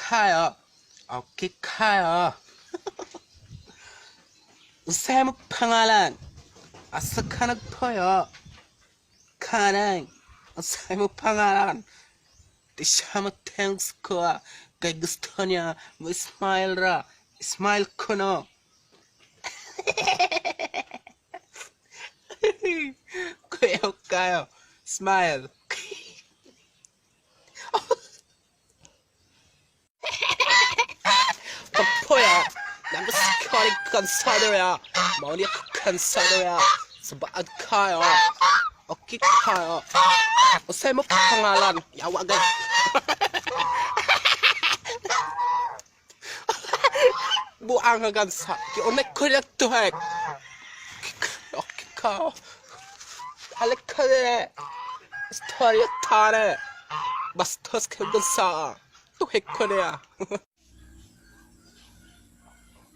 커요. 어깨 커요. 세무 평안한 아스카는 커요. 카는 세무 평안한 샤무 탱스코아 가이그스토냐 뭐 스마일라 스마일 코너 그래요까요 스마일 덮어야 남부 스커리 컨서더야 머리 컨서더야 스바드 커요 어깨 커요 세무 평안한 야와가 무앙하간 사 오늘 그렸도 해 어깨 커요 할레카네 스토리 타네 마스터스 캔던사 또 해커네야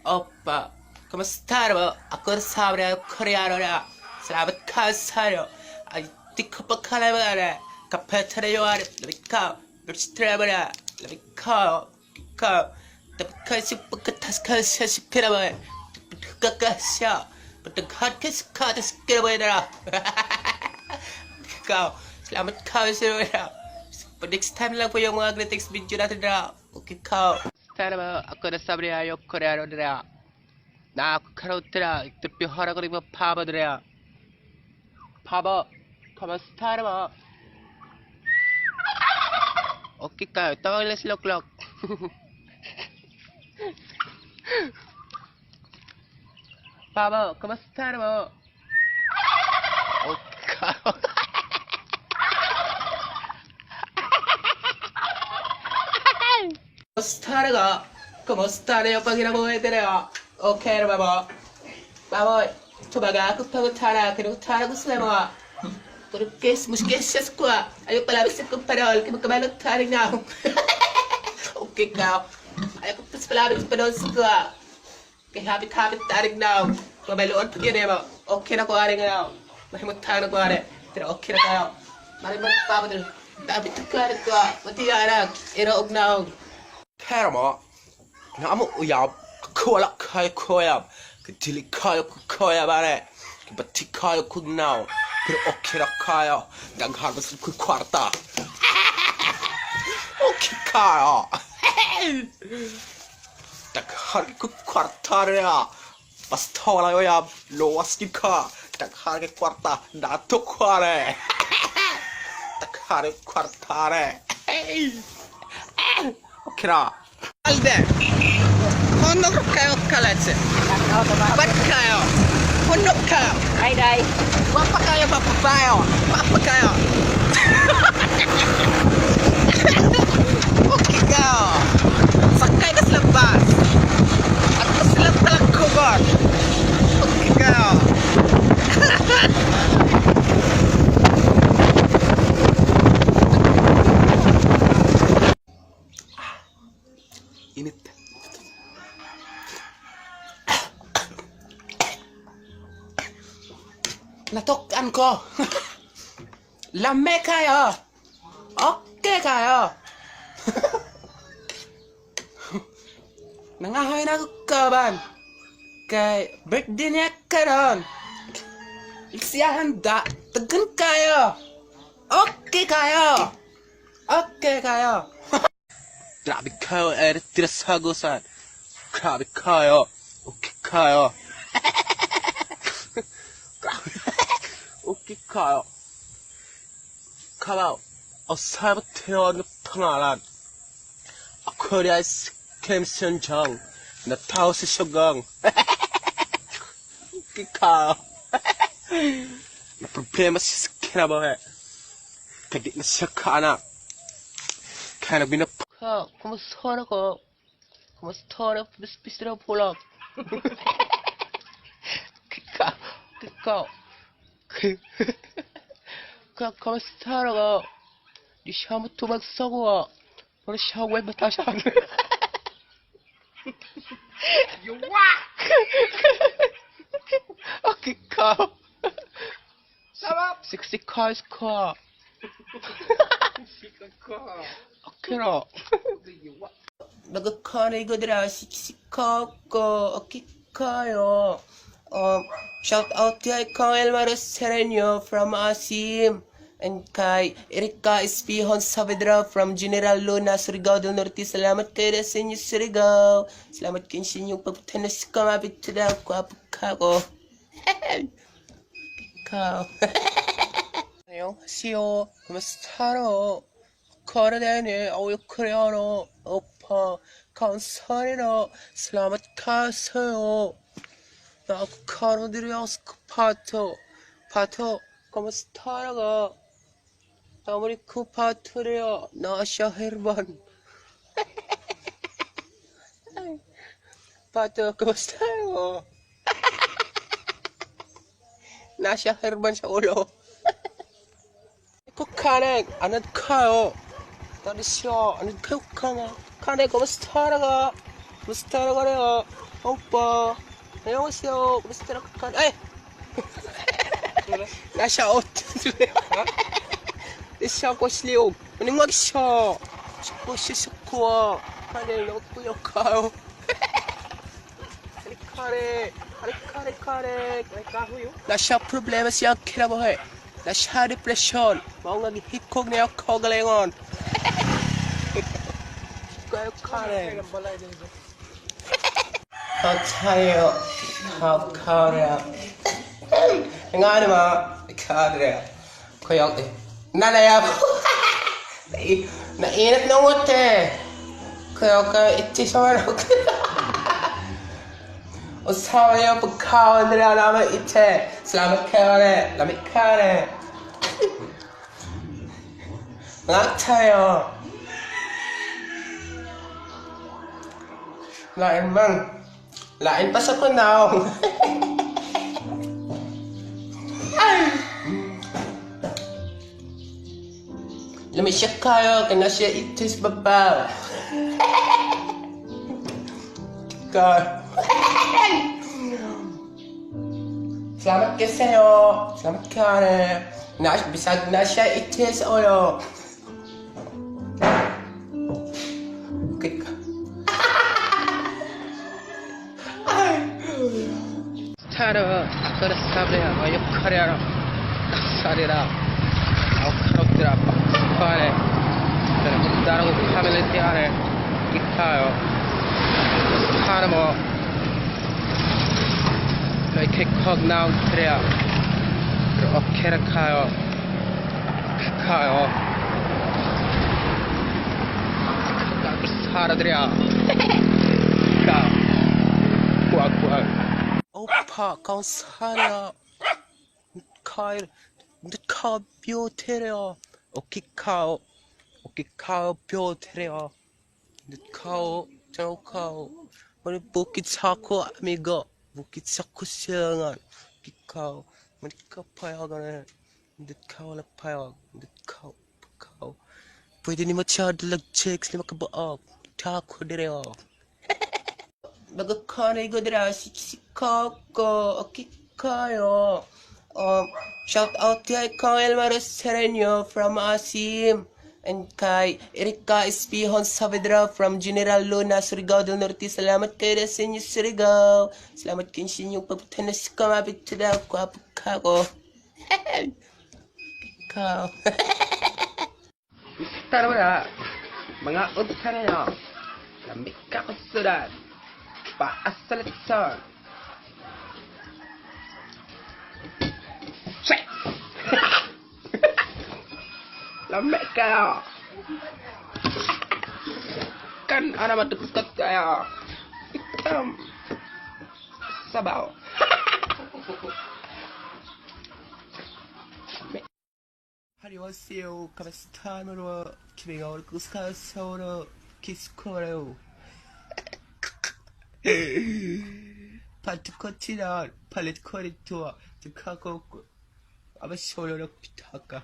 오빠 come stare a cosa coreana sabe casario ai ti copa calabare capetare yoare rica ristrabara rica rica the casi pocas shikirabe kakasha but the carcass cut is skirabara kau selamat kau sirera but next time lang po yung mga next video natin na okay kau Staraba ako na sabi niya yung koreano nila 나 카로트라 특별 허락을 파버들이야 파버 가만 스타르마 어깨까요 떡을래 슬럭슬럭 파버 가만 스타르마 어깨까요 스타르가 가만 스타르 옆방이라고 해드려요 오케이, 바보. 바보, tobaga kupang tara, kinu tara ko sila mga. Pero kes, musikes siya squat. Ayaw pala bisip kong parol, kaya magkabalot taring na ako. Okay ka. Ayaw ko pas pala bisip parol squat. Kaya hapit-hapit taring na ako. Mabaloon pa yun mo. Okay na ko aring na ako. Mahimot tayo na ko aring. Pero okay na kayo. Marimot pa mo dito. Dapat ko aring ko. Matiyanak. Iraog na ako. Pero mo, naamo uyab. 코라 카이 코야 그 딜리 카요 그 코야 말해 그 바티 카요 그 나오 그래 오케라 카요 난 하면서 그 쿼르다 오케 카요 딱 하게 그 쿼르타르야 바스토라요야 로와스키카 딱 하게 쿼르다 나도 쿼레 딱 하게 쿼르타레 오케라 알데 Honok kayo kalatse. Ba't kayo? Honok kayo. Ay, day. Wapa kayo papapayo. Papa kayo. Okay kayo. Sakay ka sa labas. At masilap talang kugot. Okay kayo. Init. Natukan ko. Lame kayo. Okay kayo. Nangahay na kaban. Kay birthday niya karon. Siya handa. Tagan kayo. Okay kayo. Okay kayo. Grabe kayo. Tirasagusan. Grabe kayo. Okay kayo. 오케이 가요. 가봐. 사부터 평안한 코리아의 스캠선정 나 타우스 쇼강 오케이 가요. 나 problema 스케나 뭐해. 근데 나 시작하나. 그냥 미나 가. como 서러고 como 서러 비스비스러 볼라. 그니까 그냥 스타라가 니 샤무 도박 써고 와. 너네 샤워에 뭐 다시 하네. 요와! 그니까. 씩씩카 스카. 시카카. 오케라. Magkakana igodra siksiko okikayo. Shout out kay Kyle Marosereño from Asim. And kay Erika Espihon Saavedra from General Luna, Surigao del Norte. Salamat kayo sa inyo, Surigao. Salamat kayo sa inyong pagpunta na sa kamabit na ako. Kako. Kao. 안녕하세요. 그만스타로 거래되네. 그래요. 오빠 감사해요. 슬라맛 가세요. 나 카로들이야 스파토 그만스타라가 아무리 그 파트래요. 나샤 헤르반 파트 그만스타요. 나샤 헤르반 sa ulo. Kanek, anad kayo. Tadi siya, anad kayo kanek, kumusta ka? Kumusta ka rin? Opa. 안녕하세요. kumusta ka? Ay! Nasa out. Isa ko sliog. Anong siya? Siya siya ko. Kanek, nakuya kayo. Kare. Nasa problema siya kinabuhay. Nasa depression. Mau nag-hikog niya kagalingon. Kayo kare. Tayo. Kare. Nga naman. Kare. Kaya nanaya ko. Nainat na ngote. Kaya iti sa marok. Usahanya pagkawan nila naman ite. Selamat kare. Lamit kare. Ngak tayo. Lain man. Lain pa sa panahon. Lamit siya kayo. Kaya siya itis babaw. God. Selamat kayo. Selamat kare. Bisag na siya itis oyo. Tara, kara sabriya, ayo karera. Sarira. Au karokdra kare. Tara darang family tiare. Ikayo. Tara mo. Like hog now krea. Okera kayo. Tara dria. Kuak. Opa, 감사해요. Kyle, 늦가 뷰테레요. 오키카오 뷰테레요. 늦가오, 저카오. 우리 bukit saku amigo. Bukit saku silangan. Kikao, mereka payagan. 늦가오 lapayag. 늦가오, pagkaw. Pwede ni masyado lag-checks ni makabaog. Tako direyo. Magkakana igodra siksiko okikayo. Shout out kay Kyle Marosereño from Asim. And kay Erika Espihon Saavedra from General Luna, Surigao del Norte. Salamat kayo sa inyo, Surigao. Salamat kayo sa inyong pagpunta na sa kamabit na ako. Kako. Ikaw. Tara mo na. Mga utsa na nyo. Lamig ka kusulat. Paasalitan. Check. Lamig kayo. Kan ana matukat kayo. Itam. Sabaw. 안녕하세요. 카메스탄으로 기회가 오르고 사서로 키스코래요. 파트코치랑 팔레트 코리토와 두카고 아마 쇼로로 피타가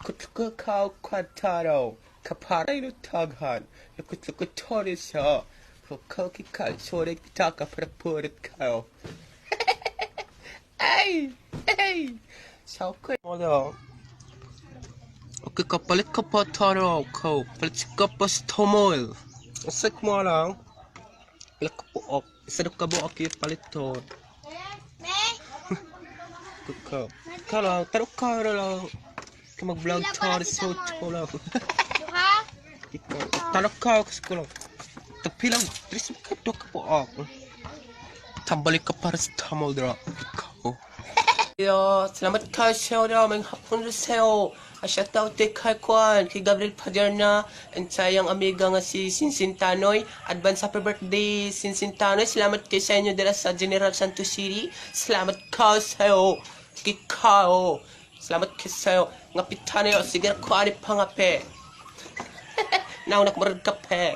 kutuka kau kwataro kapara ino taghan kutuka torisa kau kikal sore pitaka para purit kau. Ay sao kau modo kapalit ka pataro kau palit ka pas tomoil Asik mo lang. Lakapuok. Isa ka buok yung paliton. Kuka. Ikaw lang. Tarok ka na lang. Ikaw mag-vlog ka. Resort ko lang. Ikaw. Tarok ka. Kasi ko lang. Tagpilang. Tris mo ka. Dok ka buok. Tambalik ka para sa tamal dra. Ikaw. Yo, salamat kayo sa iyo. May hapon rin sa iyo. Shoutout kay Kwan, kay Gabriel Paderna, and sayang amiga nga si Sinsin Tanoy. Advance happy birthday, Sinsin Tanoy. Salamat kayo sa inyo dala sa General Santos City. Salamat kayo sa iyo. Kikaw. Salamat kayo sa iyo. Nga pitana yo, sige ko ani pangape. Naunak marag kape.